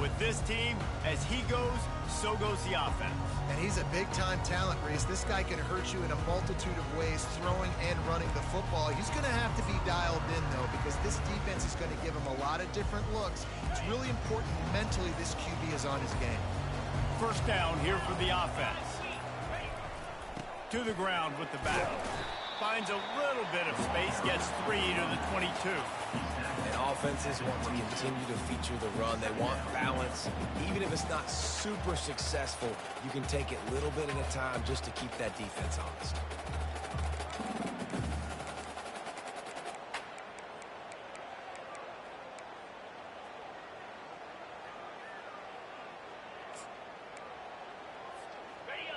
with this team, as he goes, so goes the offense. And he's a big-time talent, Reese. This guy can hurt you in a multitude of ways, throwing and running the football. He's going to have to be dialed in, though, because this defense is going to give him a lot of different looks. It's really important mentally this QB is on his game. First down here for the offense. To the ground with the back. Finds a little bit of space, gets 3 to the 22. And offenses want to continue to feature the run. They want balance. Even if it's not super successful, you can take it little bit at a time just to keep that defense honest.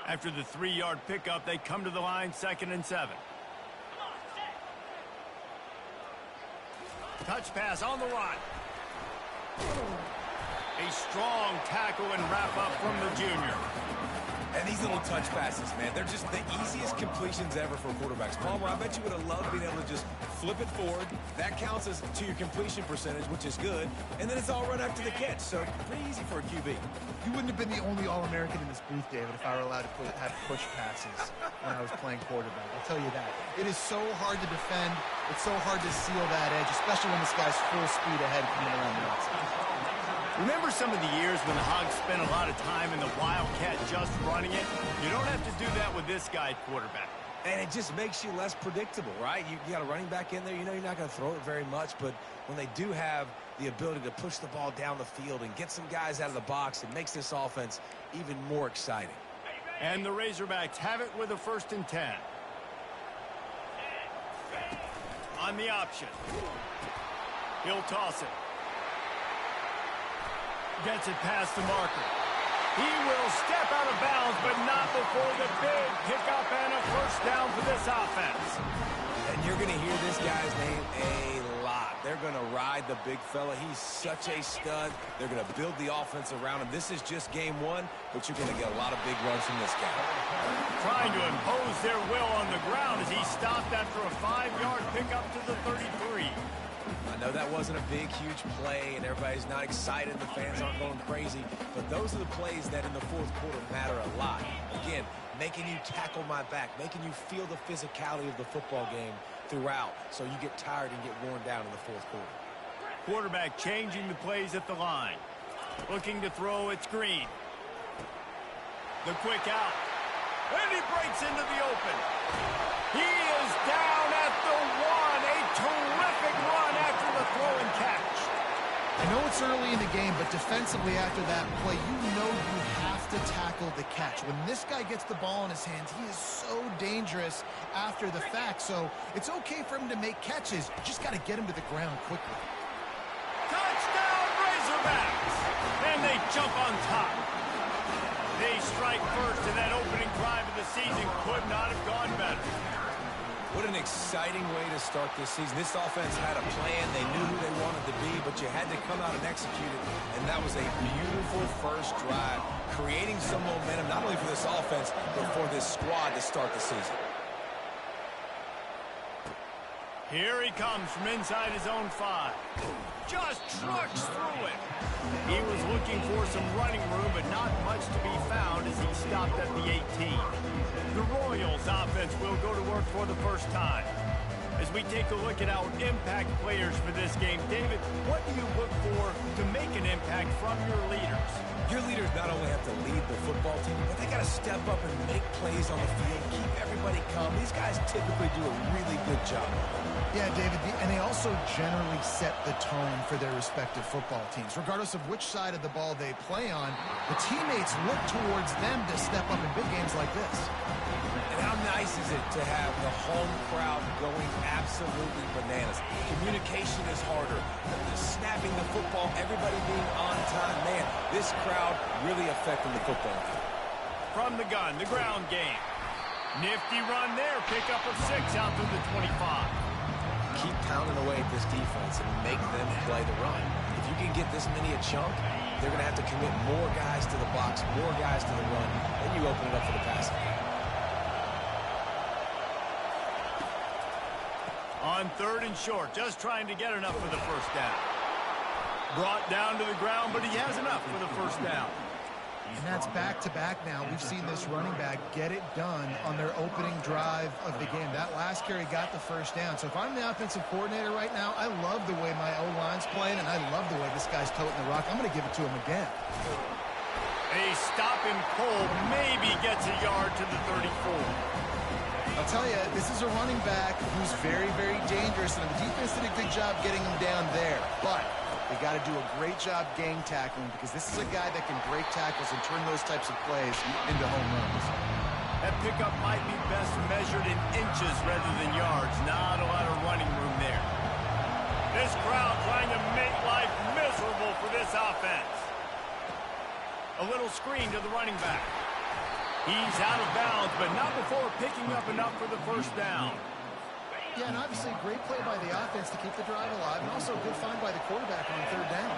After the 3-yard pickup, they come to the line, 2nd and 7. Touch pass on the run. A strong tackle and wrap up from the junior. And these little touch passes, man, they're just the easiest completions ever for quarterbacks. Palmer, I bet you would have loved being able to just flip it forward. That counts as to your completion percentage, which is good. And then it's all run after the catch, so pretty easy for a QB. You wouldn't have been the only All-American in this booth, David, if I were allowed to have push passes when I was playing quarterback. I'll tell you that. It is so hard to defend. It's so hard to seal that edge, especially when this guy's full speed ahead coming around the outside. Remember some of the years when the Hogs spent a lot of time in the Wildcat just running it? You don't have to do that with this guy at quarterback. And it just makes you less predictable, right? You got a running back in there. You know you're not going to throw it very much, but when they do have the ability to push the ball down the field and get some guys out of the box, it makes this offense even more exciting. And the Razorbacks have it with a 1st and 10. On the option. He'll toss it. Gets it past the marker. He will step out of bounds, but not before the big pickup and a 1st down for this offense. And you're going to hear this guy's name a lot. They're going to ride the big fella. He's such a stud. They're going to build the offense around him. This is just game 1, but you're going to get a lot of big runs from this guy. Trying to impose their will on the ground as he stopped after a 5-yard pickup to the 33. I know that wasn't a big, huge play, and everybody's not excited. The fans aren't going crazy. But those are the plays that in the 4th quarter matter a lot. Again, making you tackle my back, making you feel the physicality of the football game throughout so you get tired and get worn down in the 4th quarter. Quarterback changing the plays at the line. Looking to throw, it's Green. The quick out. And he breaks into the open. He is down at the 1. A terrific run after the throw and catch. I know it's early in the game, but defensively after that play, you know you have to tackle the catch. When this guy gets the ball in his hands, he is so dangerous after the fact. So it's okay for him to make catches. You just got to get him to the ground quickly. Touchdown, Razorbacks! And they jump on top. They strike first, and that opening drive of the season could not have gone better. What an exciting way to start this season. This offense had a plan. They knew who they wanted to be, but you had to come out and execute it. And that was a beautiful first drive, creating some momentum, not only for this offense, but for this squad to start the season. Here he comes from inside his own 5. Just trucks through it. He was looking for some running room, but not much to be found as he stopped at the 18. The Royals offense will go to work for the first time. As we take a look at our impact players for this game, David, what do you look for to make an impact from your leaders? Your leaders not only have to lead the football team, but they got to step up and make plays on the field, keep everybody calm. These guys typically do a really good job. Yeah, David, and they also generally set the tone for their respective football teams. Regardless of which side of the ball they play on, the teammates look towards them to step up in big games like this. And how nice is it to have the home crowd going absolutely bananas? Communication is harder. Snapping the football, everybody being on time. Man, this crowd really affecting the football game. From the gun, the ground game. Nifty run there, pickup of 6 out to the 25. Keep pounding away at this defense and make them play the run. If you can get this many a chunk, they're going to have to commit more guys to the box, more guys to the run, then you open it up for the passing game. On 3rd and short, just trying to get enough for the 1st down. Brought down to the ground, but he has enough. enough for the first down. And that's back-to-back now. We've seen this running back get it done on their opening drive of the game. That last carry got the first down. So if I'm the offensive coordinator right now, I love the way my O-line's playing, and I love the way this guy's toting the rock. I'm going to give it to him again. A stop and pull maybe gets a yard to the 34. I'll tell you, this is a running back who's very, very dangerous, and the defense did a good job getting him down there. But they got to do a great job gang tackling, because this is a guy that can break tackles and turn those types of plays into home runs. That pickup might be best measured in inches rather than yards. Not a lot of running room there. This crowd trying to make life miserable for this offense. A little screen to the running back. He's out of bounds, but not before picking up enough for the first down. Yeah, and obviously great play by the offense to keep the drive alive, and also a good find by the quarterback on third down.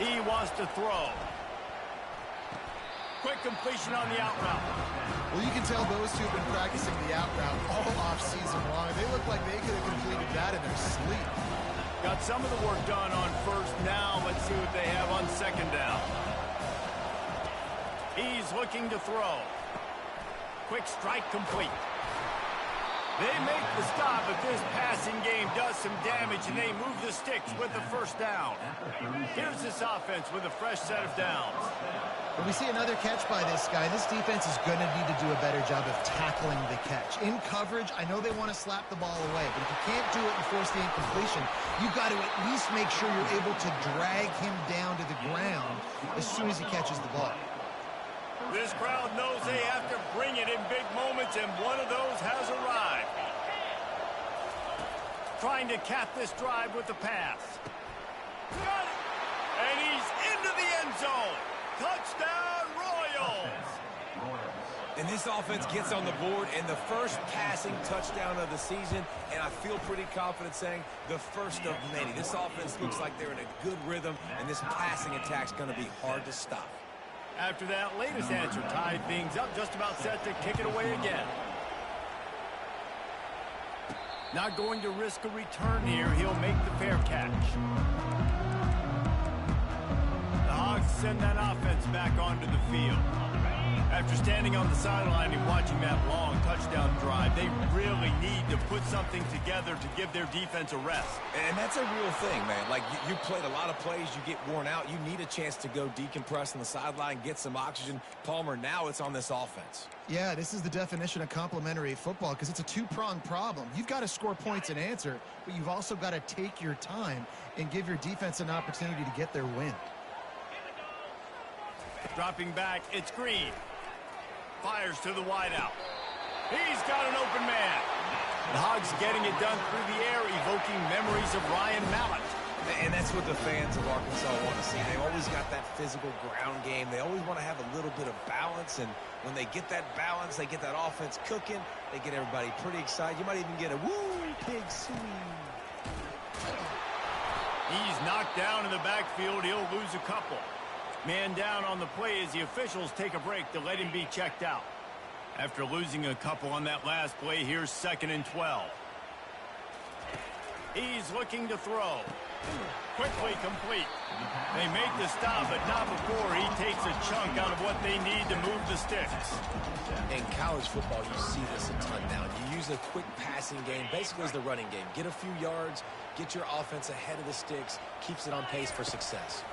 He wants to throw. Quick completion on the out route. Well, you can tell those two have been practicing the out route all off-season long. They look like they could have completed that in their sleep. Got some of the work done on first. Now let's see what they have on second down. He's looking to throw. Quick strike complete. They make the stop, but this passing game does some damage, and they move the sticks with the first down. Here's this offense with a fresh set of downs. But we see another catch by this guy. This defense is going to need to do a better job of tackling the catch. In coverage, I know they want to slap the ball away, but if you can't do it and force the incompletion, you've got to at least make sure you're able to drag him down to the ground as soon as he catches the ball. This crowd knows they have to bring it in big moments, and one of those has arrived. Trying to cap this drive with the pass. Got it! And he's into the end zone. Touchdown, Royals! And this offense gets on the board in the first passing touchdown of the season, and I feel pretty confident saying the first of many. This offense looks like they're in a good rhythm, and this passing attack's going to be hard to stop. After that latest answer tied things up, just about set to kick it away again. Not going to risk a return here. He'll make the fair catch. The Hogs send that offense back onto the field. After standing on the sideline and watching that long touchdown drive, they really need to put something together to give their defense a rest. And that's a real thing, man. Like, you played a lot of plays, you get worn out, you need a chance to go decompress on the sideline, get some oxygen. Palmer, now it's on this offense. Yeah, this is the definition of complementary football, because it's a two-pronged problem. You've got to score points and answer, but you've also got to take your time and give your defense an opportunity to get their win. Dropping back, it's Green. Fires to the wideout. He's got an open man. The Hogs getting it done through the air, evoking memories of Ryan Mallett. And that's what the fans of Arkansas want to see. They've always got that physical ground game. They always want to have a little bit of balance, and when they get that balance, they get that offense cooking, they get everybody pretty excited. You might even get a woo, pig swing. He's knocked down in the backfield. He'll lose a couple. Man down on the play as the officials take a break to let him be checked out. After losing a couple on that last play, here's 2nd and 12. He's looking to throw. Quickly complete. They make the stop, but not before he takes a chunk out of what they need to move the sticks. In college football, you see this a ton now. You use a quick passing game, basically as the running game. Get a few yards, get your offense ahead of the sticks, keeps it on pace for success.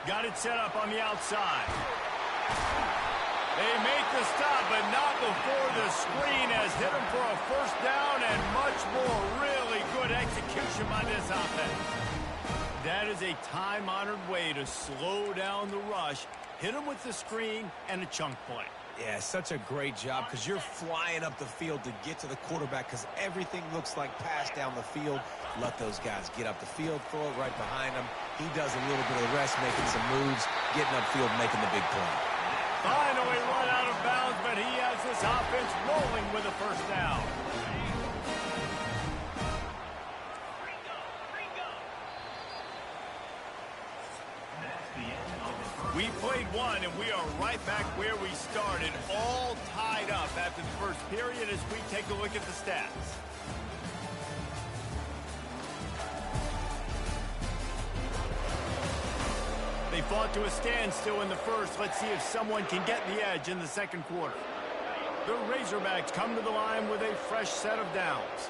Got it set up on the outside. They make the stop, but not before the screen has hit him for a first down, and much more really good execution by this offense. That is a time-honored way to slow down the rush, hit him with the screen, and a chunk play. Yeah, such a great job, because you're flying up the field to get to the quarterback, because everything looks like pass down the field. Let those guys get up the field, throw it right behind him. He does a little bit of the rest, making some moves, getting upfield, making the big play. Finally run out of bounds, but he has this offense rolling with a first down. We played one, and we are right back where we started, all tied up after the first period as we take a look at the stats. They fought to a standstill in the first. Let's see if someone can get the edge in the second quarter. The Razorbacks come to the line with a fresh set of downs.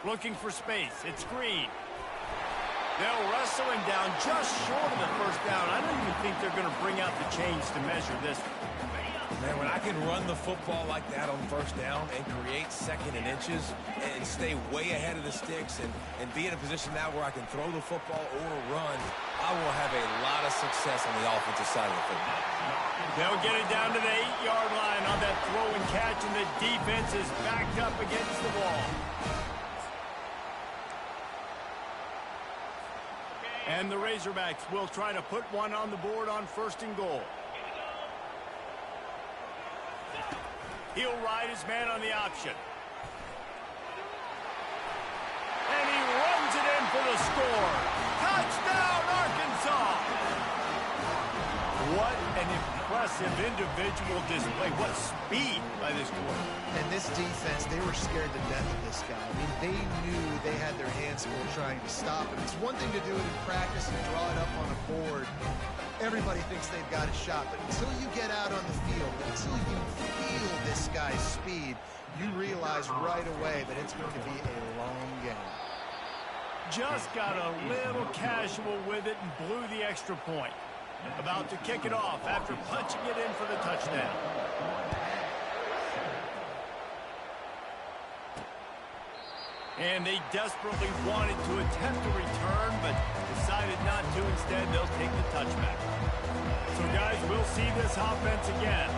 Looking for space. It's Green. They'll wrestle him down just short of the first down. I don't even think they're going to bring out the chains to measure this. Man, when I can run the football like that on first down and create second and inches and stay way ahead of the sticks and be in a position now where I can throw the football or run, I will have a lot of success on the offensive side of the football. They'll get it down to the 8-yard line on that throw and catch, and the defense is backed up against the wall. And the Razorbacks will try to put one on the board on 1st and goal. He'll ride his man on the option. And he runs it in for the score. Touchdown, Arkansas! What an impressive individual display. What speed by this quarter. And this defense, they were scared to death of this guy. I mean, they knew they had their hands full trying to stop him. It's one thing to do it in practice and draw it up on a board. Everybody thinks they've got a shot, but until you get out on the field, until you feel this guy's speed, you realize right away that it's going to be a long game. Just got a little casual with it and blew the extra point. About to kick it off after punching it in for the touchdown. And they desperately wanted to attempt a return, but decided not to. Instead, they'll take the touchback. So, guys, we'll see this offense again.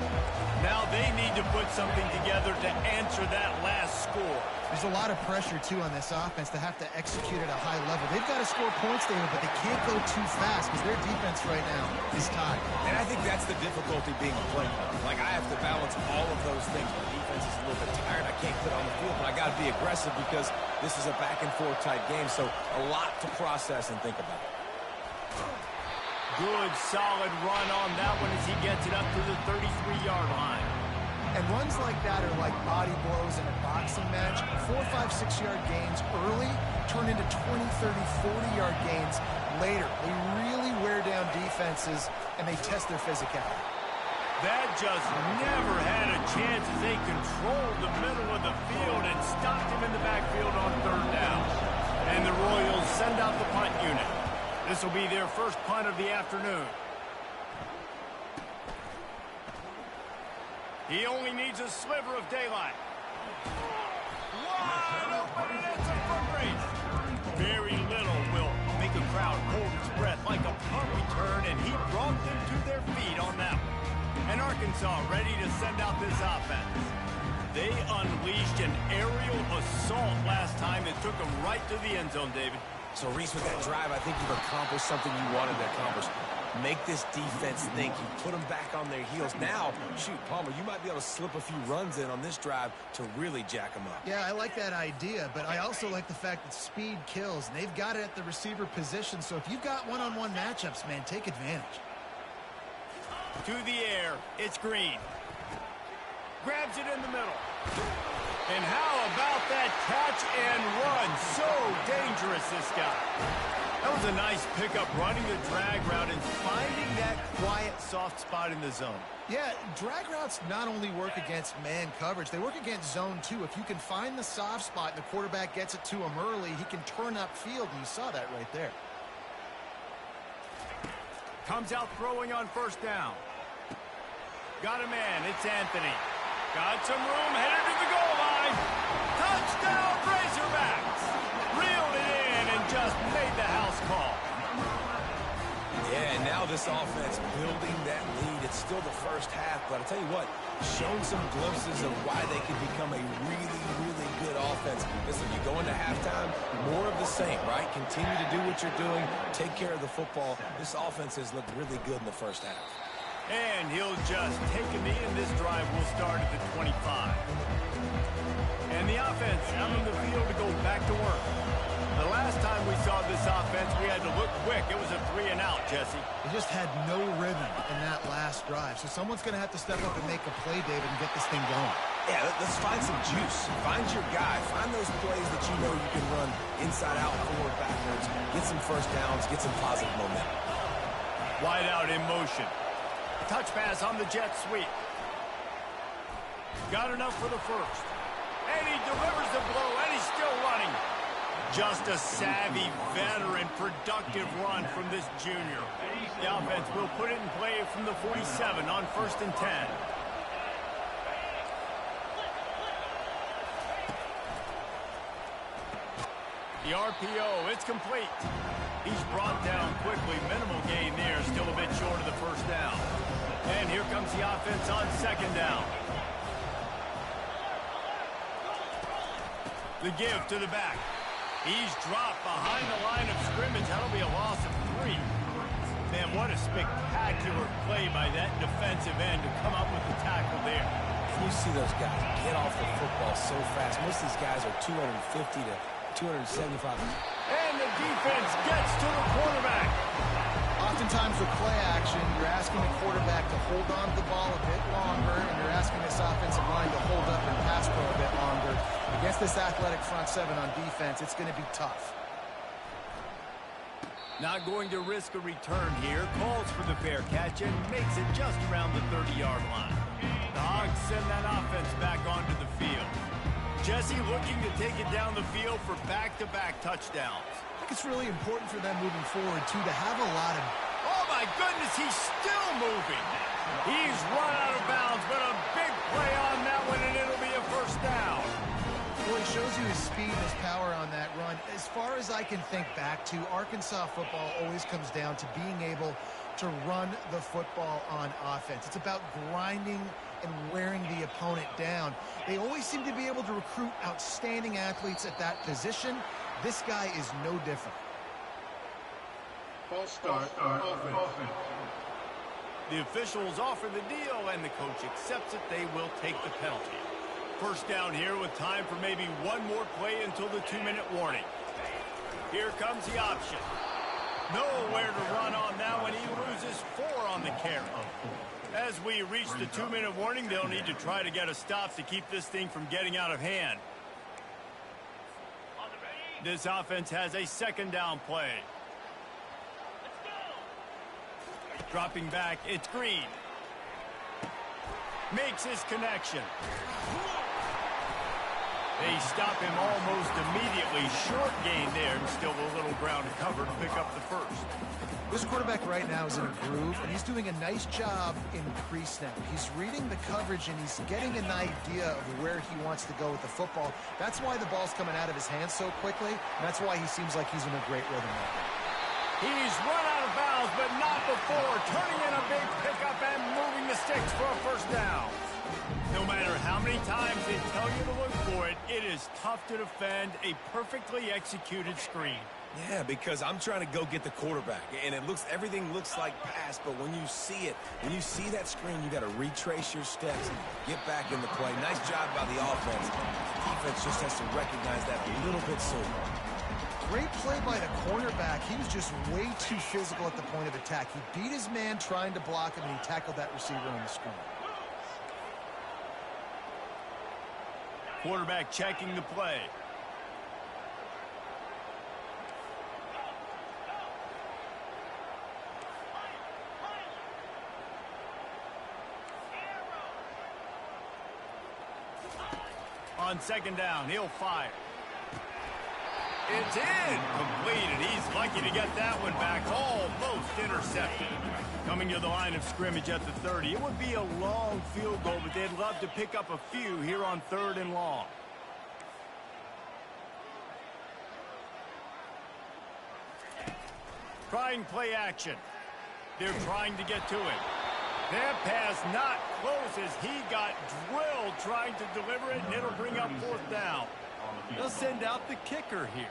Now they need to put something together to answer that last score. There's a lot of pressure, too, on this offense to have to execute at a high level. They've got to score points, David, but they can't go too fast because their defense right now is tied. And I think that's the difficulty being a play caller. Like, I have to balance all of those things. My defense is a little bit tired. I can't put on the field, but I got to be aggressive because this is a back-and-forth type game, so a lot to process and think about. Good, solid run on that one as he gets it up to the 33-yard line. And runs like that are like body blows in a boxing match. 4, 5, 6-yard gains early turn into 20, 30, 40-yard gains later. They really wear down defenses, and they test their physicality. That just never had a chance as they controlled the middle of the field and stopped him in the backfield on 3rd down. And the Royals send out the punt unit. This will be their first punt of the afternoon. He only needs a sliver of daylight. Wide open, and it's a foot race. Very little will make a crowd hold its breath like a punt return, and he brought them to their feet on that one. And Arkansas ready to send out this offense. They unleashed an aerial assault last time that took them right to the end zone, David. So, Reese, with that drive, I think you've accomplished something you wanted to accomplish. Make this defense think. You put them back on their heels. Now, shoot, Palmer, you might be able to slip a few runs in on this drive to really jack them up. Yeah, I like that idea, but I also like the fact that speed kills, and they've got it at the receiver position. So if you've got one-on-one matchups, man, take advantage. To the air, it's Green. Grabs it in the middle. And how about that catch and run? So dangerous, this guy. That was a nice pickup, running the drag route and finding that quiet, soft spot in the zone. Yeah, drag routes not only work against man coverage, they work against zone too. If you can find the soft spot and the quarterback gets it to him early, he can turn upfield, and you saw that right there. Comes out throwing on 1st down. Got a man, it's Anthony. Got some room, headed to the goal line. Touchdown, Razorbacks! Reeled it in and just made the house call. Yeah, and now this offense building that lead. It's still the first half, but I'll tell you what, shown some glimpses of why they could become a really, really good offense. Listen, you go into halftime, more of the same, right? Continue to do what you're doing, take care of the football. This offense has looked really good in the first half. And he'll just take a knee, and this drive will start at the 25. And the offense out on the field to go back to work. The last time we saw this offense, we had to look quick. It was a 3-and-out, Jesse. They just had no rhythm in that last drive. So someone's going to have to step up and make a play, David, and get this thing going. Yeah, let's find some juice. Find your guy. Find those plays that you know you can run inside out, forward, backwards. Get some first downs. Get some positive momentum. Wide out in motion. Touch pass on the jet sweep. Got enough for the first. And he delivers the blow, and he's still running. Just a savvy, veteran, productive run from this junior. The offense will put it in play from the 47 on 1st and 10. The RPO, it's complete. He's brought down quickly. Minimal gain there, still a bit short of the first down. And here comes the offense on 2nd down. The give to the back. He's dropped behind the line of scrimmage. That'll be a loss of 3. Man, what a spectacular play by that defensive end to come up with the tackle there. You see those guys get off the football so fast. Most of these guys are 250 to 275. And the defense gets to the quarterback. Oftentimes with play action, you're asking the quarterback to hold on to the ball a bit longer, and you're asking this offensive line to hold up and pass pro a bit longer. Against this athletic front seven on defense, it's going to be tough. Not going to risk a return here. Calls for the fair catch and makes it just around the 30-yard line. The Hogs send that offense back onto the field. Jesse looking to take it down the field for back-to-back touchdowns. I think it's really important for them moving forward, too, to have a lot of... Oh, my goodness, he's still moving. He's run out of bounds, but a big play on that one, and it'll be a first down. Well, he shows you his speed and his power on that run. As far as I can think back to, Arkansas football always comes down to being able to run the football on offense. It's about grinding and wearing the opponent down. They always seem to be able to recruit outstanding athletes at that position. This guy is no different. False start, offense. The officials offer the deal, and the coach accepts it. They will take the penalty. First down here with time for maybe one more play until the 2-minute warning. Here comes the option. Nowhere to run on that one. He loses 4 on the carry. As we reach the 2-minute warning, they'll need to try to get a stop to keep this thing from getting out of hand. This offense has a 2nd down play. Dropping back, it's Green. Makes his connection. They stop him almost immediately. Short gain there, and still a little ground to cover to pick up the first. This quarterback right now is in a groove, and he's doing a nice job in pre-snap. He's reading the coverage, and he's getting an idea of where he wants to go with the football. That's why the ball's coming out of his hands so quickly, and that's why he seems like he's in a great rhythm right now. He's run out of bounds, but not before. Turning in a big pickup and moving the sticks for a first down. No matter how many times they tell you to look for it, it is tough to defend a perfectly executed screen. Yeah, because I'm trying to go get the quarterback, and everything looks like pass, but when you see it, when you see that screen, you got to retrace your steps and get back in the play. Nice job by the offense. The defense just has to recognize that a little bit sooner. Great play by the cornerback. He was just way too physical at the point of attack. He beat his man trying to block him, and he tackled that receiver on the screen. Quarterback checking the play. On 2nd down, he'll fire. It's in. Completed. He's lucky to get that one back. Almost intercepted. Coming to the line of scrimmage at the 30. It would be a long field goal, but they'd love to pick up a few here on 3rd and long. Trying play action. They're trying to get to it. That pass not close as he got drilled trying to deliver it, and it'll bring up 4th down. They'll send out the kicker here.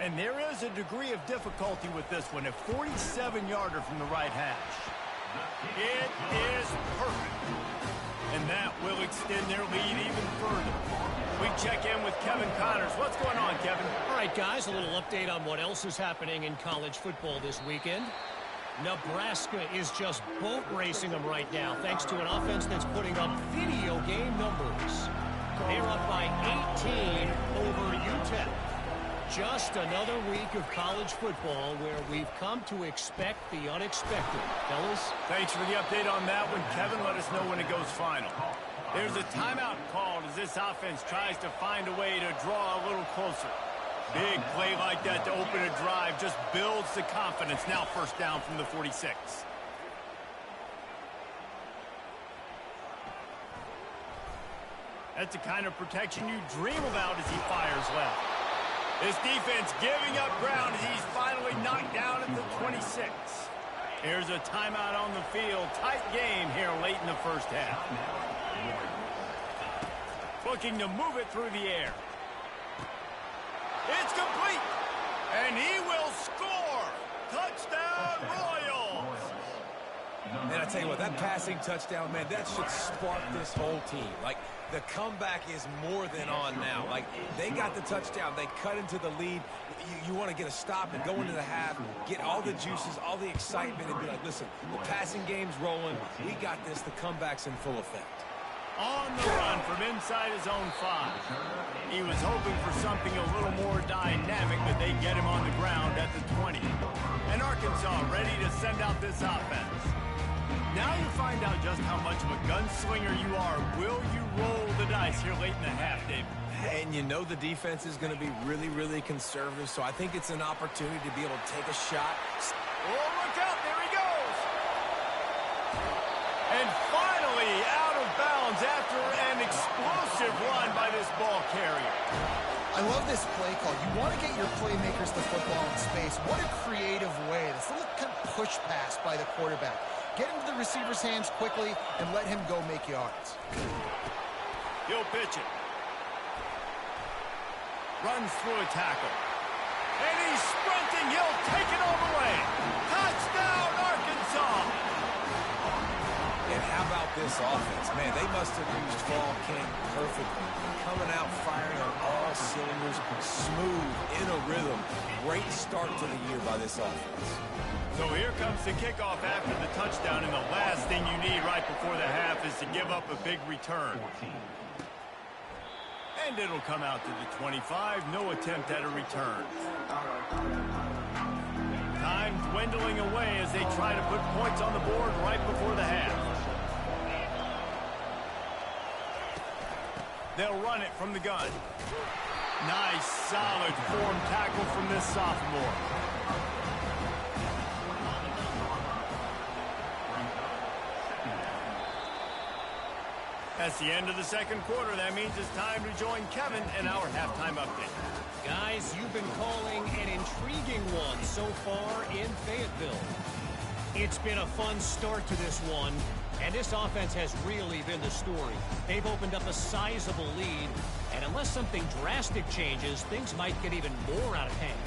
And there is a degree of difficulty with this one, a 47-yarder from the right hash. It is perfect. And that will extend their lead even further. We check in with Kevin Connors. What's going on, Kevin? All right, guys, a little update on what else is happening in college football this weekend. Nebraska is just boat racing them right now, thanks to an offense that's putting up video game numbers. They're up by 18 over UTEP. Just another week of college football where we've come to expect the unexpected. Fellas? Thanks for the update on that one, Kevin. Let us know when it goes final. There's a timeout called as this offense tries to find a way to draw a little closer. Big play like that to open a drive just builds the confidence. Now first down from the 46. That's the kind of protection you dream about as he fires left. This defense giving up ground as he's finally knocked down at the 26. Here's a timeout on the field. Tight game here late in the first half. Looking to move it through the air. It's complete. And he will score. Touchdown, Royals. And I tell you what, that passing touchdown, man, that should spark this whole team. Like, the comeback is more than on now. Like, they got the touchdown. They cut into the lead. You want to get a stop and go into the half, get all the juices, all the excitement, and be like, listen, the passing game's rolling. We got this. The comeback's in full effect. On the run from inside his own 5. He was hoping for something a little more dynamic, but they get him on the ground at the 20. And Arkansas ready to send out this offense. Now you find out just how much of a gunslinger you are. Will you roll the dice here late in the half, David? And you know the defense is going to be really, really conservative, so I think it's an opportunity to be able to take a shot. Oh, look out. There he goes. And finally out of bounds after an explosive run by this ball carrier. I love this play call. You want to get your playmakers the football in space. What a creative way. This little kind of push pass by the quarterback. Get into the receiver's hands quickly and let him go make yards. He'll pitch it. Runs through a tackle. And he's sprinting. He'll take it all the way. Touchdown, Arkansas. And how about this offense? Man, they must have used fall camp perfectly. Coming out firing on all cylinders, smooth, in a rhythm. Great start to the year by this offense. So here comes the kickoff after the touchdown, and the last thing you need right before the half is to give up a big return. And it'll come out to the 25. No attempt at a return. Time dwindling away as they try to put points on the board right before the half. They'll run it from the gun. Nice, solid form tackle from this sophomore. That's the end of the second quarter. That means it's time to join Kevin in our halftime update. Guys, you've been calling an intriguing one so far in Fayetteville. It's been a fun start to this one, and this offense has really been the story. They've opened up a sizable lead, and unless something drastic changes, things might get even more out of hand.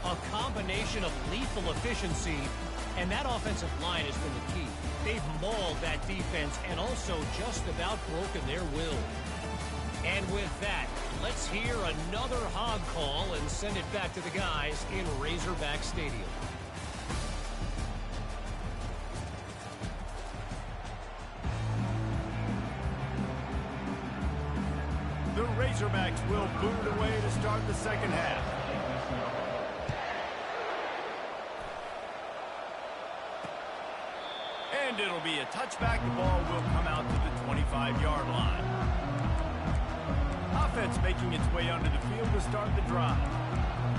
A combination of lethal efficiency, and that offensive line has been the key. They've mauled that defense and also just about broken their will. And with that, let's hear another hog call and send it back to the guys in Razorback Stadium. The Razorbacks will boot it away to start the second half. And it'll be a touchback. The ball will come out to the 25-yard line. Offense making its way onto the field to start the drive.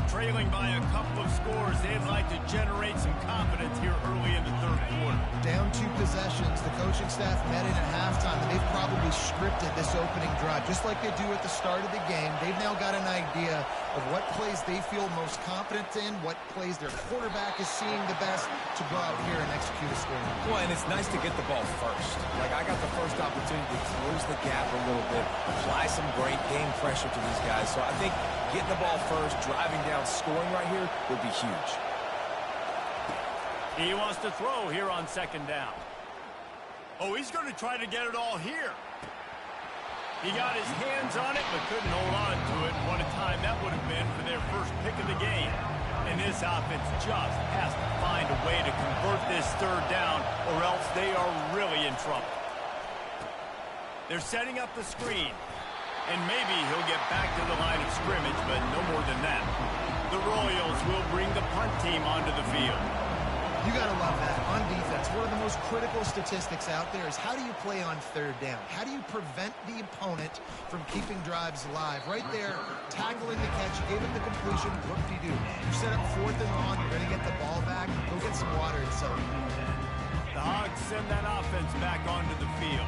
Trailing by a couple of scores, they'd like to generate some confidence here early in the third quarter. Down 2 possessions. The coaching staff met in at halftime, and they've probably scripted this opening drive. Just like they do at the start of the game, they've now got an idea of what plays they feel most confident in, what plays their quarterback is seeing the best to go out here and execute a scoring. Well, and it's nice to get the ball first. Like, I got the first opportunity to close the gap a little bit, apply some great game pressure to these guys. So I think getting the ball first, driving down, scoring right here would be huge. He wants to throw here on second down. Oh, he's going to try to get it all here. He got his hands on it, but couldn't hold on to it. What a time that would have been for their first pick of the game. And this offense just has to find a way to convert this third down, or else they are really in trouble. They're setting up the screen. And maybe he'll get back to the line of scrimmage, but no more than that. The Royals will bring the punt team onto the field. You got to love that. On defense, one of the most critical statistics out there is how do you play on third down? How do you prevent the opponent from keeping drives alive? Right there, tackling the catch, gave it the completion, whoop-de-doo. You set up fourth and long, you're going to get the ball back, go get some water and so. The Hogs send that offense back onto the field.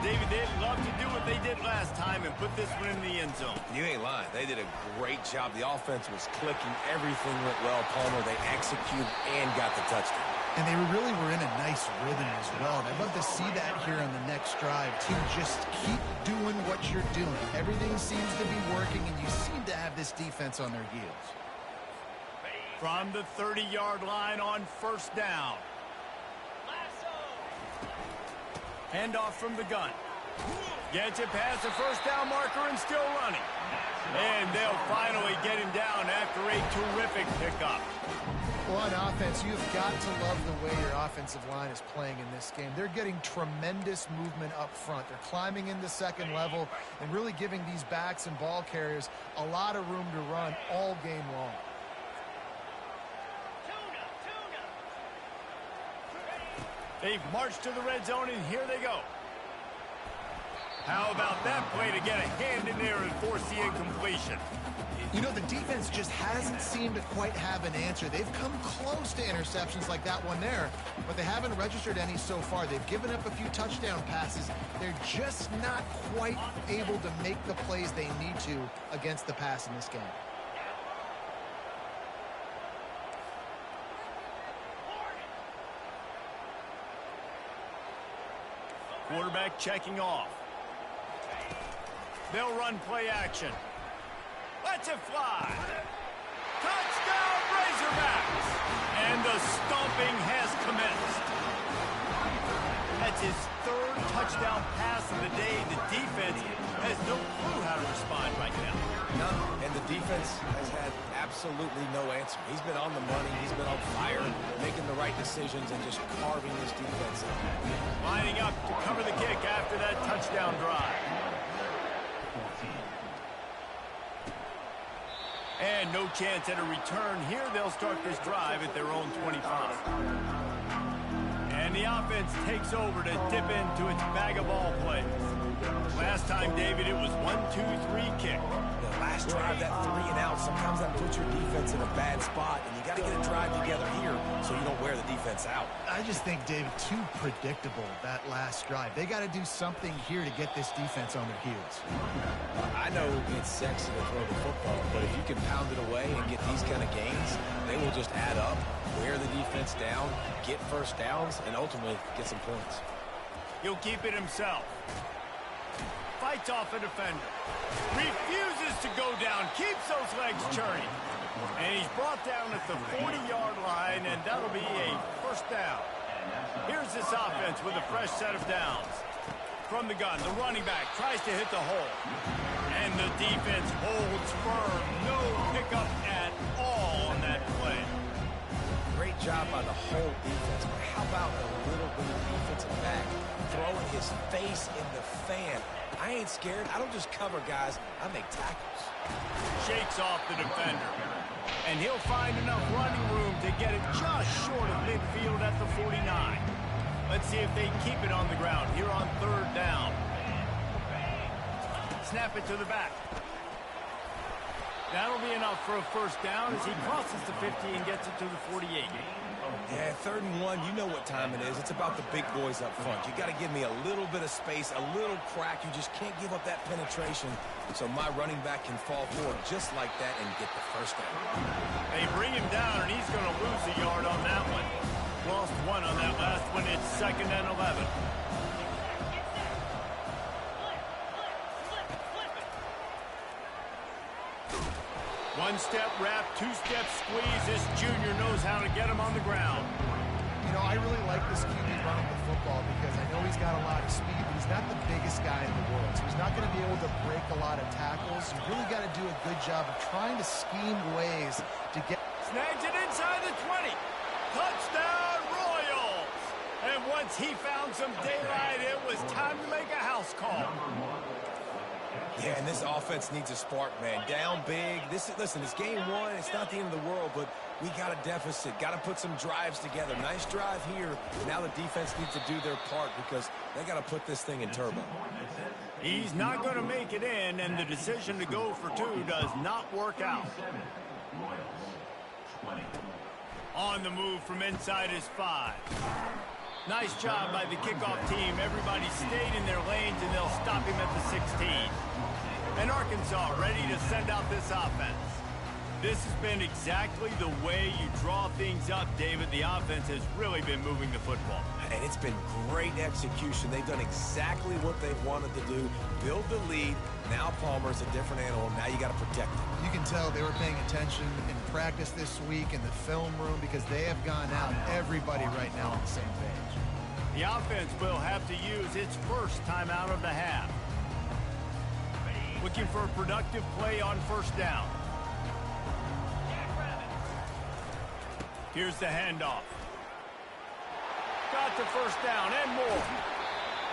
David, they'd love to do what they did last time and put this one in the end zone. You ain't lying. They did a great job. The offense was clicking. Everything went well, Palmer. They executed and got the touchdown. And they really were in a nice rhythm as well. And I'd love to see that here on the next drive, too. Just keep doing what you're doing. Everything seems to be working, and you seem to have this defense on their heels. From the 30-yard line on first down. Handoff from the gun. Gets it past the first down marker and still running. And they'll finally get him down after a terrific pickup. Well, on offense, you've got to love the way your offensive line is playing in this game. They're getting tremendous movement up front. They're climbing into second level and really giving these backs and ball carriers a lot of room to run all game long. They've marched to the red zone, and here they go. How about that play to get a hand in there and force the incompletion? You know, the defense just hasn't seemed to quite have an answer. They've come close to interceptions like that one there, but they haven't registered any so far. They've given up a few touchdown passes. They're just not quite able to make the plays they need to against the pass in this game. Quarterback checking off. They'll run play action. Let's it fly. Touchdown, Razorbacks! And the stomping has commenced. That's his third touchdown pass of the day. The defense has no clue how to respond right now. None. And the defense has had absolutely no answer. He's been on the money. He's been on fire, making the right decisions and just carving this defense up. Lining up to cover the kick after that touchdown drive. And no chance at a return here. They'll start this drive at their own 25. And the offense takes over to dip into its bag of ball plays. Last time, David, it was 1-2-3 kick. The last drive, that 3 and out, sometimes that puts your defense in a bad spot, and you got to get a drive together here so you don't wear the defense out. I just think, David, too predictable, that last drive. They got to do something here to get this defense on their heels. I know it's sexy to throw the football, but if you can pound it away and get these kind of gains, they will just add up, wear the defense down, get first downs, and ultimately get some points. He'll keep it himself. Fights off a defender. Refuses to go down. Keeps those legs churning. And he's brought down at the 40-yard line, and that'll be a first down. Here's this offense with a fresh set of downs. From the gun, the running back tries to hit the hole. And the defense holds firm. No pickup at all on that play. Great job by the whole defense. But how about a little bit of defensive back throwing his face in the fan? I ain't scared. I don't just cover guys. I make tackles. Shakes off the defender. And he'll find enough running room to get it just short of midfield at the 49. Let's see if they keep it on the ground here on third down. Snap it to the back. That'll be enough for a first down as he crosses the 50 and gets it to the 48. Yeah, 3rd and 1, you know what time it is. It's about the big boys up front. You got to give me a little bit of space, a little crack. You just can't give up that penetration so my running back can fall forward just like that and get the first down. They bring him down, and he's going to lose a yard on that one. Lost one on that last one. It's 2nd and 11. One-step wrap, two-step squeeze. This junior knows how to get him on the ground. You know, I really like this QB running the football because I know he's got a lot of speed, but he's not the biggest guy in the world. So he's not going to be able to break a lot of tackles. You really got to do a good job of trying to scheme ways to get... Snags it inside the 20. Touchdown, Royals! And once he found some daylight, it was time to make a house call. Yeah, and this offense needs a spark, man. Down big. Listen, it's game one. It's not the end of the world, but we got a deficit. Got to put some drives together. Nice drive here. Now the defense needs to do their part because they got to put this thing in turbo. He's not going to make it in, and the decision to go for two does not work out. On the move from inside his 5. Nice job by the kickoff team. Everybody stayed in their lanes, and they'll stop him at the 16. And Arkansas ready to send out this offense. This has been exactly the way you draw things up, David. The offense has really been moving the football. And it's been great execution. They've done exactly what they wanted to do. Build the lead. Now Palmer's a different animal. Now you got to protect him. You can tell they were paying attention in practice this week in the film room because they have gone out, everybody right now on the same page. The offense will have to use its first timeout of the half. Looking for a productive play on first down. Here's the handoff. Got the first down and more.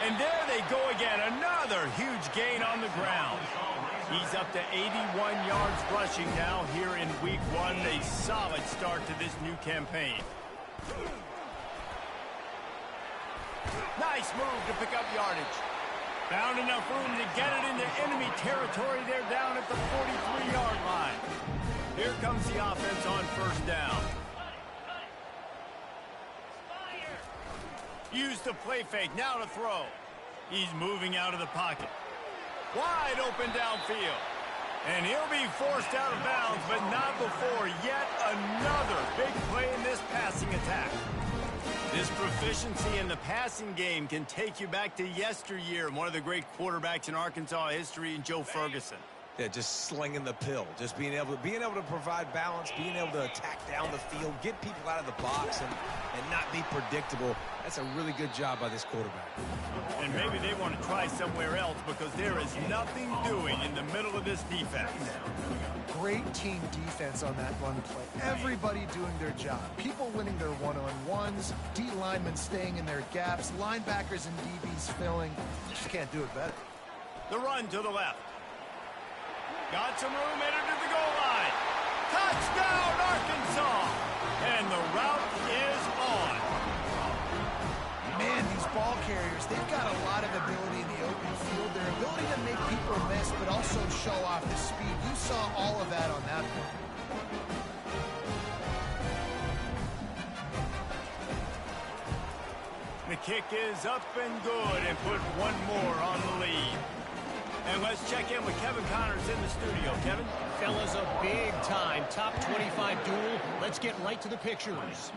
And there they go again. Another huge gain on the ground. He's up to 81 yards rushing now here in week one. A solid start to this new campaign. Nice move to pick up yardage. Found enough room to get it into enemy territory. They're down at the 43-yard line. Here comes the offense on first down. Use the play fake, now to throw. He's moving out of the pocket. Wide open downfield. And he'll be forced out of bounds, but not before yet another big play in this passing attack. This proficiency in the passing game can take you back to yesteryear. One of the great quarterbacks in Arkansas history, Joe Ferguson. Yeah, just slinging the pill, just being able to provide balance, being able to attack down the field, get people out of the box, and not be predictable. That's a really good job by this quarterback. And maybe they want to try somewhere else because there is nothing doing in the middle of this defense. Great team defense on that run play. Everybody doing their job. People winning their one-on-ones, D linemen staying in their gaps, linebackers and DBs filling. Just can't do it better. The run to the left. Got some room, headed to the goal line. Touchdown, Arkansas! And the route is on. Man, these ball carriers, they've got a lot of ability in the open field. Their ability to make people miss, but also show off the speed. You saw all of that on that play. The kick is up and good and put one more on the lead. And let's check in with Kevin Connors in the studio. Kevin? Fellas, a big-time top 25 duel. Let's get right to the pictures.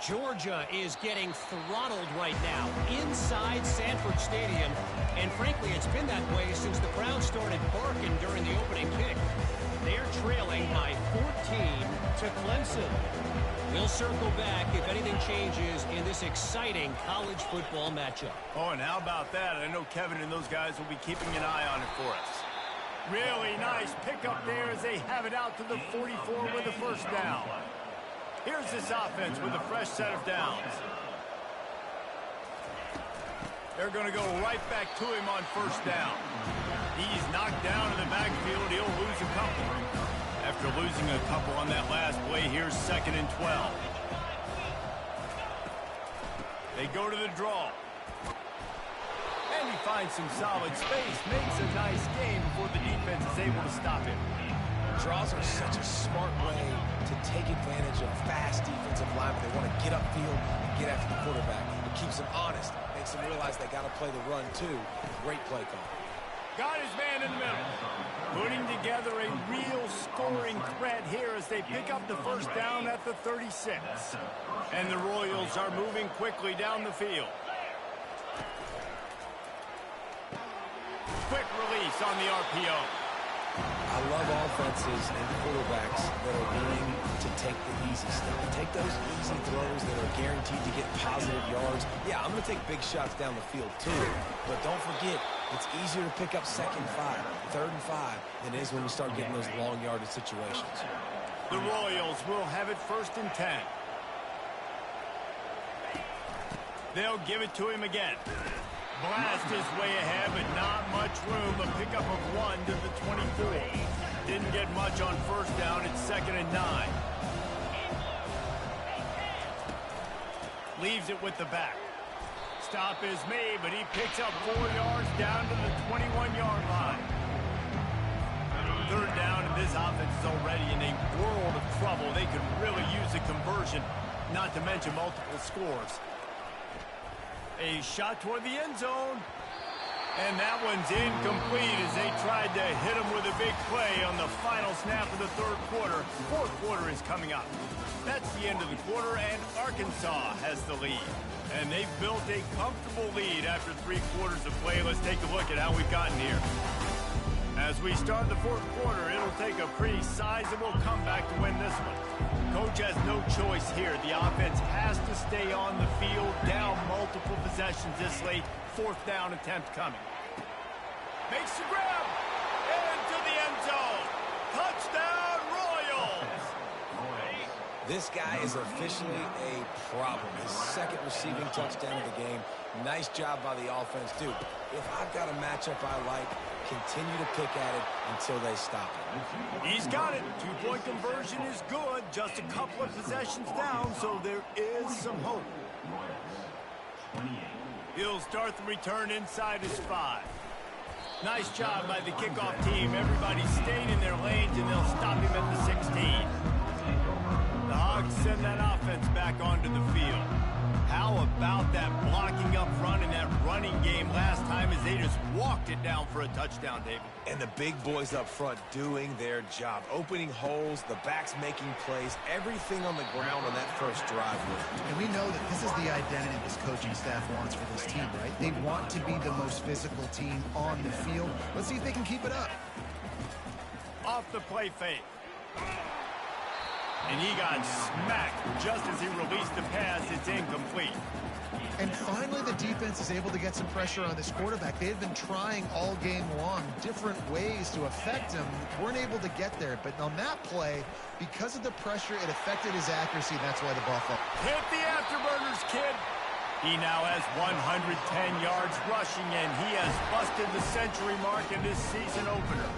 Georgia is getting throttled right now inside Sanford Stadium. And frankly, it's been that way since the crowd started barking during the opening kick. They're trailing by 14 to Clemson. We'll circle back if anything changes in this exciting college football matchup. Oh, and how about that? I know Kevin and those guys will be keeping an eye on it for us. Really nice pickup there as they have it out to the 44 with the first down. Here's this offense with a fresh set of downs. They're going to go right back to him on first down. He's knocked down in the backfield. He'll lose a couple. After losing a couple on that last play, here's 2nd and 12. They go to the draw. And he finds some solid space, makes a nice game before the defense is able to stop him. Draws are such a smart way to take advantage of fast defensive linemen. They want to get upfield and get after the quarterback. It keeps them honest, makes them realize they got to play the run too. Great play call. Got his man in the middle. Putting together a real scoring threat here as they pick up the first down at the 36. And the Royals are moving quickly down the field. Quick release on the RPO. I love offenses and quarterbacks that are willing to take the easy stuff. Take those easy throws that are guaranteed to get positive yards. Yeah, I'm going to take big shots down the field too. But don't forget, it's easier to pick up 2nd and 5, 3rd and 5 than it is when we start getting those long yardage situations. The Royals will have it 1st and 10. They'll give it to him again. Blast his way ahead, but not much room. A pickup of 1 to the 24. Didn't get much on 1st down. It's 2nd and 9. Leaves it with the back. Stop is made, but he picks up 4 yards down to the 21-yard line. 3rd down, and this offense is already in a world of trouble. They could really use a conversion, not to mention multiple scores. A shot toward the end zone. And that one's incomplete as they tried to hit him with a big play on the final snap of the 3rd quarter. 4th quarter is coming up. That's the end of the quarter, and Arkansas has the lead. And they've built a comfortable lead after 3 quarters of play. Let's take a look at how we've gotten here. As we start the 4th quarter, it'll take a pretty sizable comeback to win this one. Coach has no choice here. The offense has to stay on the field, down multiple possessions this late. 4th down attempt coming. Makes the grab. Into the end zone. Touchdown, Royals. This guy is officially a problem. His 2nd receiving touchdown of the game. Nice job by the offense. Dude, if I've got a matchup I like, continue to pick at it until they stop it. He's got it. 2-point conversion is good. Just a couple of possessions down, so there is some hope. He'll start the return inside his 5. Nice job by the kickoff team. Everybody stayed in their lanes, and they'll stop him at the 16. The Hogs send that offense back onto the field. How about that blocking up front in that running game last time as they just walked it down for a touchdown, David? And the big boys up front doing their job. Opening holes, the backs making plays, everything on the ground on that first drive. And we know that this is the identity this coaching staff wants for this team, right? They want to be the most physical team on the field. Let's see if they can keep it up. Off the play fake. And he got smacked just as he released the pass. It's incomplete. And finally, the defense is able to get some pressure on this quarterback. They had been trying all game long different ways to affect him. Weren't able to get there. But on that play, because of the pressure, it affected his accuracy. And that's why the ball fell. Hit the afterburners, kid. He now has 110 yards rushing, and he has busted the century mark in this season opener.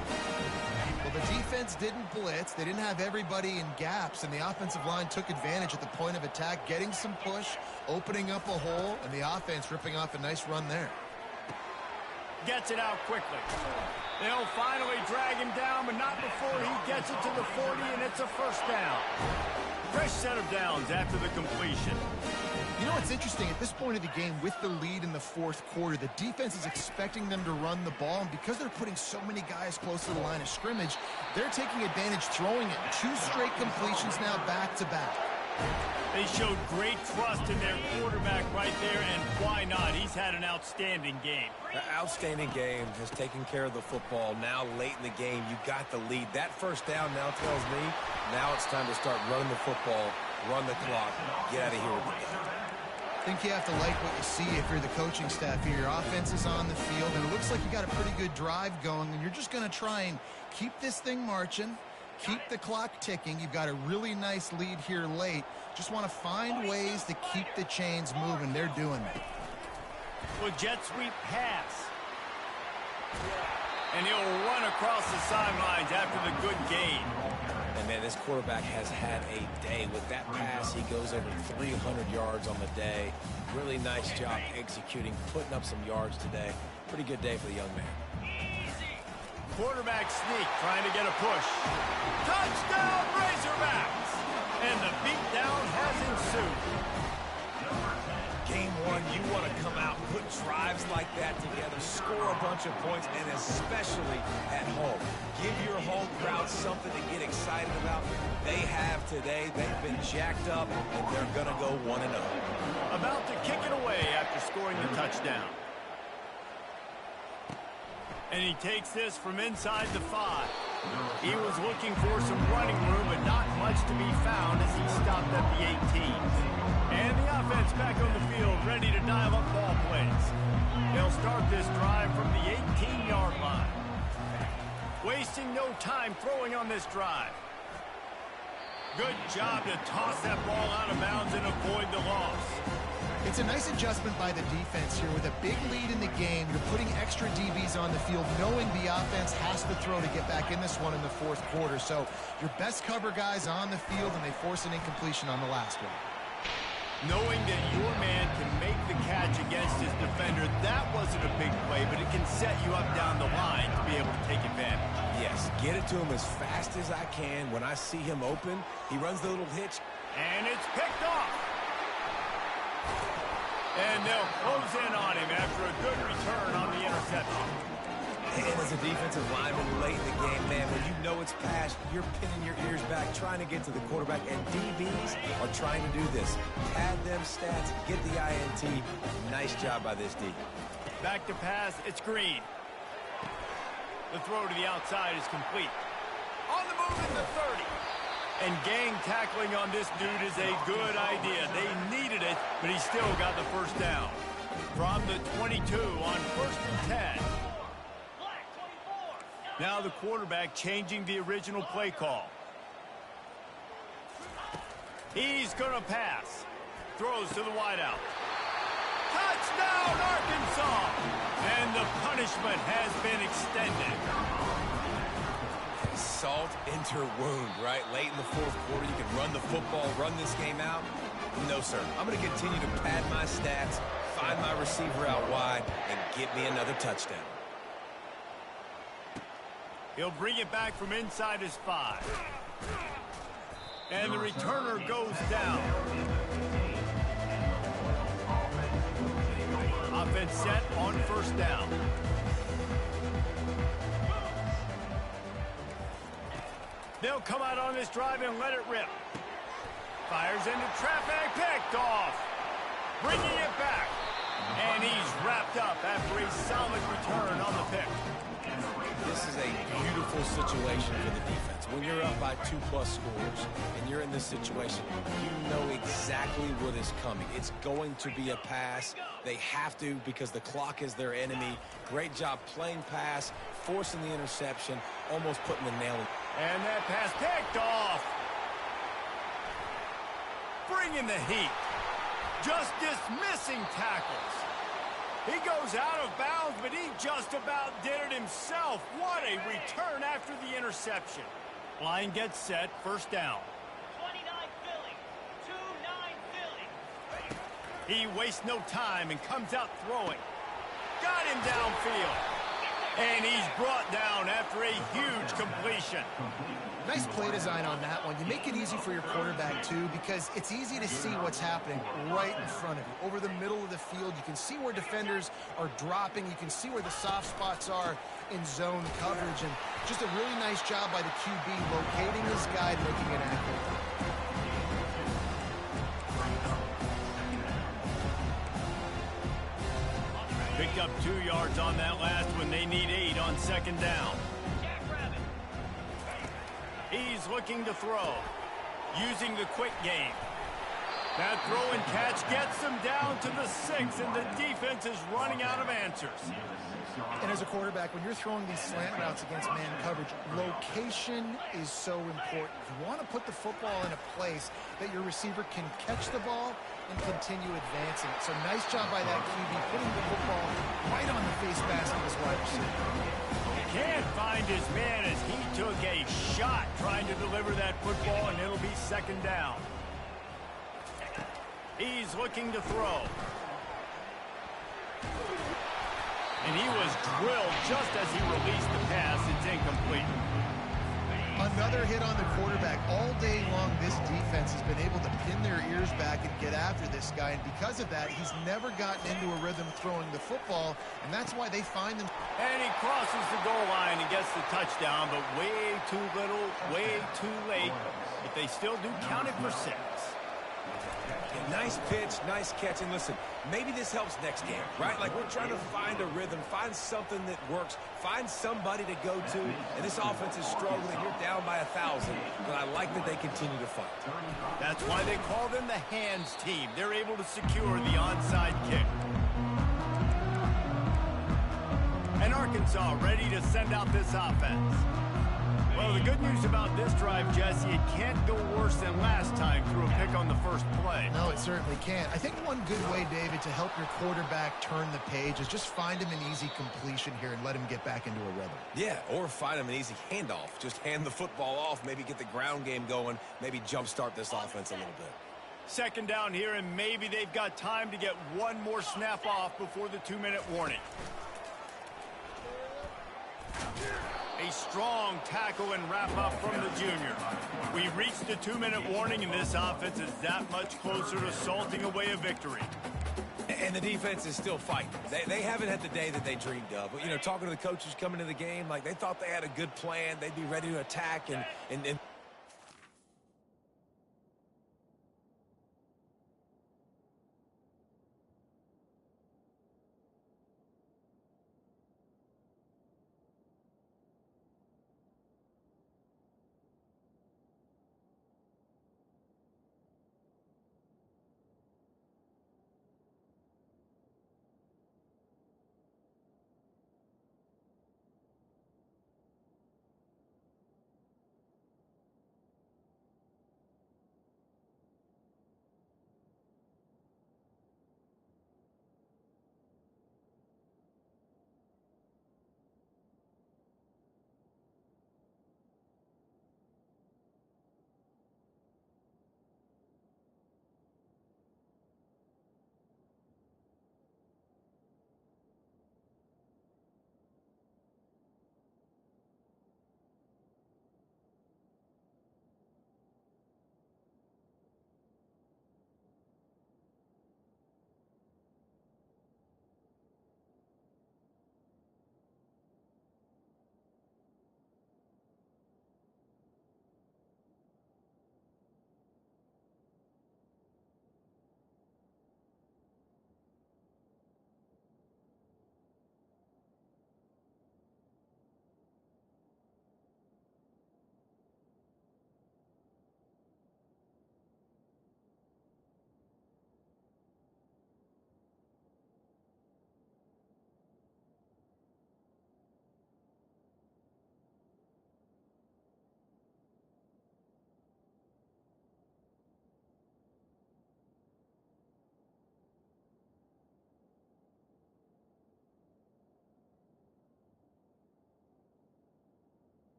Well, the defense didn't blitz. They didn't have everybody in gaps, and the offensive line took advantage at the point of attack, getting some push, opening up a hole, and the offense ripping off a nice run there. Gets it out quickly. They'll finally drag him down, but not before he gets it to the 40, and it's a 1st down. Fresh set of downs after the completion. You know what's interesting? At this point of the game, with the lead in the 4th quarter, the defense is expecting them to run the ball, and because they're putting so many guys close to the line of scrimmage, they're taking advantage throwing it. 2 straight completions now back-to-back. They showed great trust in their quarterback right there, and why not? He's had an outstanding game. An outstanding game, has taken care of the football. Now late in the game, you got the lead. That 1st down now tells me now it's time to start running the football, run the clock, get out of here with the game. I think you have to like what you see if you're the coaching staff here. Your offense is on the field, and it looks like you got a pretty good drive going, and you're just going to try and keep this thing marching, keep the clock ticking. You've got a really nice lead here late. Just want to find ways to keep the chains moving. They're doing that. Well, jet sweep pass. And he'll run across the sidelines after the good gain. And, man, this quarterback has had a day. With that pass, he goes over 300 yards on the day. Really nice job executing, putting up some yards today. Pretty good day for the young man. Quarterback sneak, trying to get a push. Touchdown, Razorbacks! And the beatdown has ensued. Game 1, you want to come out, put drives like that together, score a bunch of points, and especially at home. Give your home crowd something to get excited about. They have today. They've been jacked up, and they're going to go 1-0. About to kick it away after scoring the touchdown. And he takes this from inside the 5. He was looking for some running room, but not much to be found as he stopped at the 18. And the offense back on the field, ready to dial up ball plays. They'll start this drive from the 18-yard line. Wasting no time throwing on this drive. Good job to toss that ball out of bounds and avoid the loss. It's a nice adjustment by the defense here. With a big lead in the game, you're putting extra DBs on the field, knowing the offense has to throw to get back in this one in the fourth quarter. So your best cover guys on the field, and they force an incompletion on the last one. Knowing that your man can make the catch against his defender, that wasn't a big play, but it can set you up down the line to be able to take advantage. Yes, get it to him as fast as I can. When I see him open, he runs the little hitch. And it's picked off. And they'll close in on him after a good return on the interception. And as a defensive lineman late in the game, man, when you know it's passed, you're pinning your ears back, trying to get to the quarterback, and DBs are trying to do this. Pad them stats, get the INT. Nice job by this D. Back to pass, it's Green. The throw to the outside is complete. On the move at the 30. And gang tackling on this dude is a good idea. They needed it, but he still got the first down. From the 22 on 1st and 10. Now the quarterback changing the original play call. He's going to pass. Throws to the wideout. Touchdown, Arkansas! And the punishment has been extended. Salt into wound, right? Late in the fourth quarter, you can run the football, run this game out. No, sir. I'm going to continue to pad my stats, find my receiver out wide, and get me another touchdown. He'll bring it back from inside his 5. And the returner goes down. Offense set on 1st down. They'll come out on this drive and let it rip. Fires into traffic, picked off. Bringing it back. And he's wrapped up after a solid return on the pick. This is a beautiful situation for the defense. When you're up by 2+ scores and you're in this situation, you know exactly what is coming. It's going to be a pass. They have to, because the clock is their enemy. Great job playing pass, forcing the interception, almost putting the nail in. And that pass picked off. Bringing the heat. Just dismissing tackles. He goes out of bounds, but he just about did it himself. What a return after the interception. Line gets set, 1st down. 29 Philly, 2-9 Philly. He wastes no time and comes out throwing. Got him downfield. And he's brought down after a huge completion. Nice play design on that one. You make it easy for your quarterback, too, because it's easy to see what's happening right in front of you. Over the middle of the field, you can see where defenders are dropping. You can see where the soft spots are in zone coverage. And just a really nice job by the QB locating his guy and making it accurate. Picked up 2 yards on that last one. They need 8 on 2nd down. He's looking to throw, using the quick game. That throw and catch gets them down to the 6, and the defense is running out of answers. And as a quarterback, when you're throwing these slant routes against man coverage, location is so important. You want to put the football in a place that your receiver can catch the ball and continue advancing. So nice job by that QB, putting the football right on the face mask of his wide receiver. Can't find his man as he took a shot trying to deliver that football, and it'll be 2nd down. He's looking to throw. And he was drilled just as he released the pass. It's incomplete. Another hit on the quarterback. All day long, this defense has been able to pin their ears back and get after this guy. And because of that, he's never gotten into a rhythm throwing the football. And that's why they find him. And he crosses the goal line and gets the touchdown, but way too little, way too late. But they still do count it for 6. Yeah, Nice pitch, nice catch. And listen, maybe this helps next game, right? Like we're trying to find a rhythm, find something that works, find somebody to go to. And this offense is struggling. You're down by 1,000, but I like that they continue to fight. That's why they call them the hands team. They're able to secure the onside kick. And Arkansas ready to send out this offense. Well, the good news about this drive, Jesse, it can't go worse than last time through a pick on the first play. No, it certainly can't. I think one good way, David, to help your quarterback turn the page is just find him an easy completion here and let him get back into a rhythm. Yeah, or find him an easy handoff. Just hand the football off, maybe get the ground game going, maybe jumpstart this offense a little bit. Second down here, and maybe they've got time to get one more snap off before the 2-minute warning. A strong tackle and wrap up from the junior. We reached the 2-minute warning, and this offense is that much closer to salting away a victory. And the defense is still fighting. They haven't had the day that they dreamed of. But, you know, talking to the coaches coming into the game, like they thought they had a good plan. They'd be ready to attack and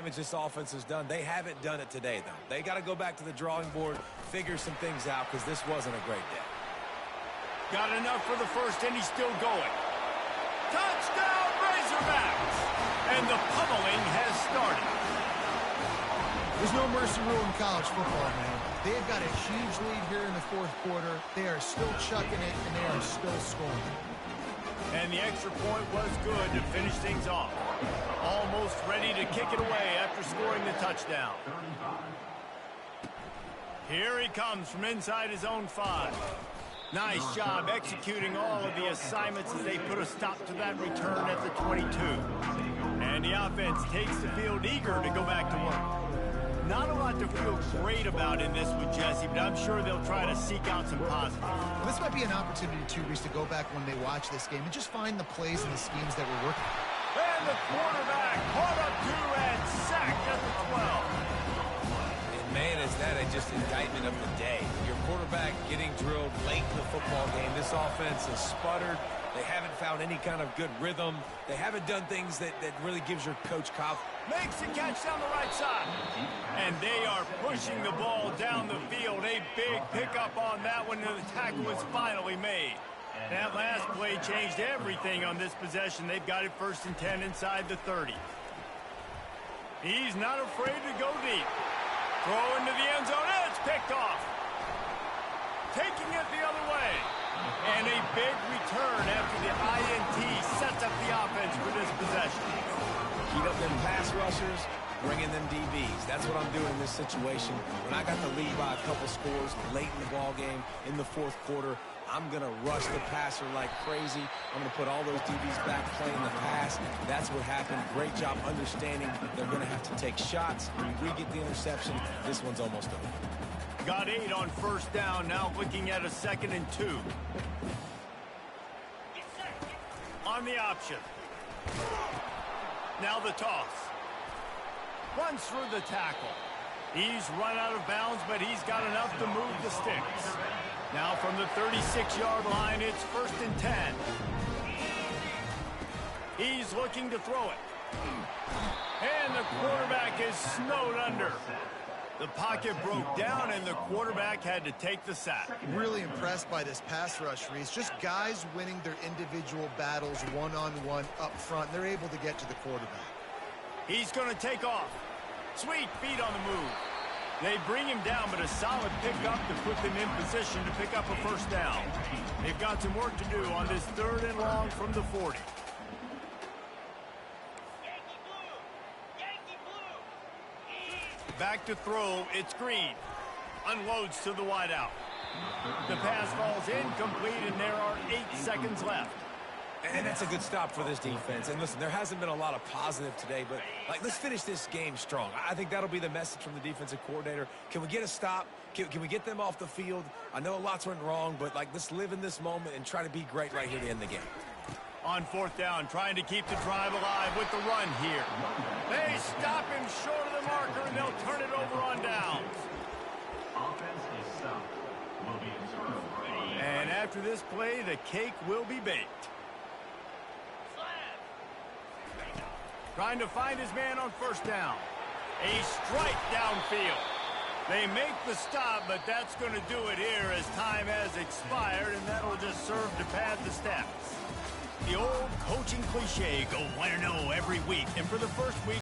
damage this offense has done. They haven't done it today, though. They got to go back to the drawing board, figure some things out, because this wasn't a great day. Got enough for the first, and he's still going. Touchdown, Razorbacks! And the pummeling has started. There's no mercy rule in college football, man. They've got a huge lead here in the fourth quarter. They are still chucking it, and they are still scoring. And the extra point was good to finish things off. Almost ready to kick it away after scoring the touchdown. Here he comes from inside his own 5. Nice job executing all of the assignments as they put a stop to that return at the 22. And the offense takes the field eager to go back to work. Not a lot to feel great about in this with Jesse, but I'm sure they'll try to seek out some positives. Well, this might be an opportunity, too, Reese, to go back when they watch this game and just find the plays and the schemes that were working. And the quarterback caught up to and sacked at the 12. And, man, is that just indictment of the day. Your quarterback getting drilled late in the football game. This offense has sputtered. They haven't found any kind of good rhythm. They haven't done things that really gives your coach confidence. Makes the catch down the right side. And they are pushing the ball down the field. A big pickup on that one, and the tackle was finally made. That last play changed everything on this possession. They've got it 1st and 10 inside the 30. He's not afraid to go deep. Throw into the end zone, and it's picked off. Taking it the other way. And a big return after the INT sets up the offense for this possession. Heat up them pass rushers, bring in them DBs. That's what I'm doing in this situation. When I got the lead by a couple scores late in the ball game, in the fourth quarter, I'm going to rush the passer like crazy. I'm going to put all those DBs back playing the pass. That's what happened. Great job understanding they're going to have to take shots. If we get the interception, this one's almost over. Got 8 on 1st down, now looking at a 2nd and 2. On the option. Now the toss. Runs through the tackle. He's run out of bounds, but he's got enough to move the sticks. Now from the 36-yard line, it's 1st and 10. He's looking to throw it. And the quarterback is snowed under. The pocket broke down, and the quarterback had to take the sack. Really impressed by this pass rush, Reese. Just guys winning their individual battles one-on-one up front. They're able to get to the quarterback. He's going to take off. Sweet feet on the move. They bring him down, but a solid pickup to put them in position to pick up a 1st down. They've got some work to do on this 3rd and long from the 40. Back to throw, it's Green. Unloads to the wideout. The pass falls incomplete, and there are 8 seconds left. And that's a good stop for this defense. And listen, there hasn't been a lot of positive today, but let's finish this game strong. I think that'll be the message from the defensive coordinator. Can we get a stop? Can we get them off the field? I know lots went wrong, but let's live in this moment and try to be great right here to end the game. On 4th down, trying to keep the drive alive with the run here. They stop him short of the marker, and they'll turn it over on downs. And after this play, the cake will be baked. Trying to find his man on 1st down. A strike downfield. They make the stop, but that's going to do it here as time has expired, and that'll just serve to pad the stats. The old coaching cliche, go 1-0 every week. And for the first week,